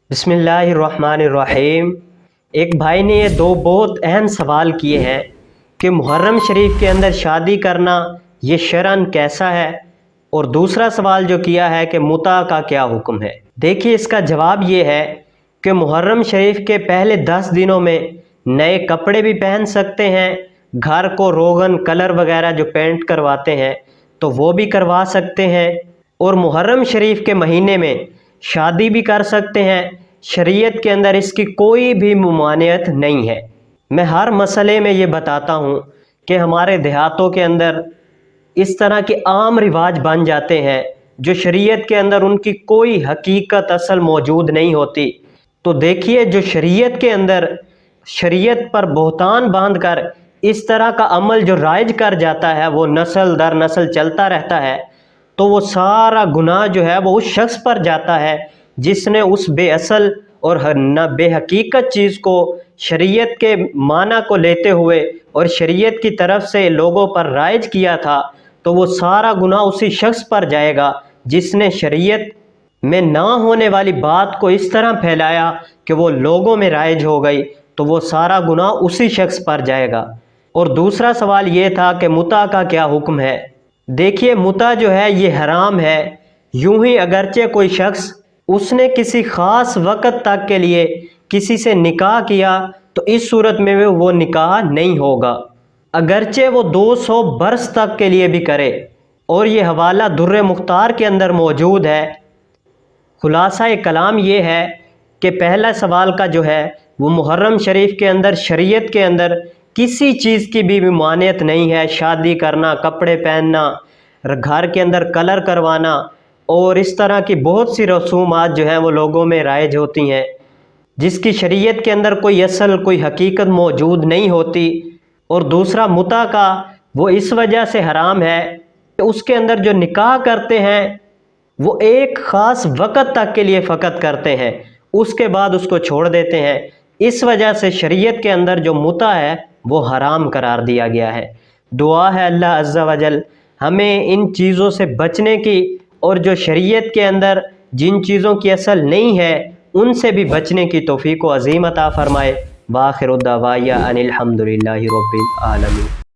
بسم اللہ الرحمن الرحیم۔ ایک بھائی نے یہ دو بہت اہم سوال کیے ہیں کہ محرم شریف کے اندر شادی کرنا یہ شرعاً کیسا ہے، اور دوسرا سوال جو کیا ہے کہ متع کا کیا حکم ہے۔ دیکھیے، اس کا جواب یہ ہے کہ محرم شریف کے پہلے 10 دنوں میں نئے کپڑے بھی پہن سکتے ہیں، گھر کو روغن کلر وغیرہ جو پینٹ کرواتے ہیں تو وہ بھی کروا سکتے ہیں، اور محرم شریف کے مہینے میں شادی بھی کر سکتے ہیں۔ شریعت کے اندر اس کی کوئی بھی ممانعت نہیں ہے۔ میں ہر مسئلے میں یہ بتاتا ہوں کہ ہمارے دیہاتوں کے اندر اس طرح کے عام رواج بن جاتے ہیں جو شریعت کے اندر ان کی کوئی حقیقت اصل موجود نہیں ہوتی۔ تو دیکھیے، جو شریعت کے اندر شریعت پر بہتان باندھ کر اس طرح کا عمل جو رائج کر جاتا ہے، وہ نسل در نسل چلتا رہتا ہے، تو وہ سارا گناہ جو ہے وہ اس شخص پر جاتا ہے جس نے اس بے اصل اور بے حقیقت چیز کو شریعت کے معنی کو لیتے ہوئے اور شریعت کی طرف سے لوگوں پر رائج کیا تھا، تو وہ سارا گناہ اسی شخص پر جائے گا جس نے شریعت میں نہ ہونے والی بات کو اس طرح پھیلایا کہ وہ لوگوں میں رائج ہو گئی، تو وہ سارا گناہ اسی شخص پر جائے گا۔ اور دوسرا سوال یہ تھا کہ متع کا کیا حکم ہے۔ دیکھیے، متع جو ہے یہ حرام ہے۔ یوں ہی اگرچہ کوئی شخص اس نے کسی خاص وقت تک کے لیے کسی سے نکاح کیا تو اس صورت میں وہ نکاح نہیں ہوگا، اگرچہ وہ 200 برس تک کے لیے بھی کرے، اور یہ حوالہ در مختار کے اندر موجود ہے۔ خلاصہ کلام یہ ہے کہ پہلا سوال کا جو ہے وہ محرم شریف کے اندر شریعت کے اندر کسی چیز کی بھی ممانعت نہیں ہے۔ شادی کرنا، کپڑے پہننا، گھر کے اندر کلر کروانا اور اس طرح کی بہت سی رسومات جو ہیں وہ لوگوں میں رائج ہوتی ہیں جس کی شریعت کے اندر کوئی اصل کوئی حقیقت موجود نہیں ہوتی۔ اور دوسرا متع کا وہ اس وجہ سے حرام ہے کہ اس کے اندر جو نکاح کرتے ہیں وہ ایک خاص وقت تک کے لیے فقط کرتے ہیں، اس کے بعد اس کو چھوڑ دیتے ہیں۔ اس وجہ سے شریعت کے اندر جو متع ہے وہ حرام قرار دیا گیا ہے۔ دعا ہے اللہ عز و جل ہمیں ان چیزوں سے بچنے کی، اور جو شریعت کے اندر جن چیزوں کی اصل نہیں ہے ان سے بھی بچنے کی توفیق و عظیم عطا فرمائے۔ وآخر الدعوانا ان الحمد للہ رب العالمین۔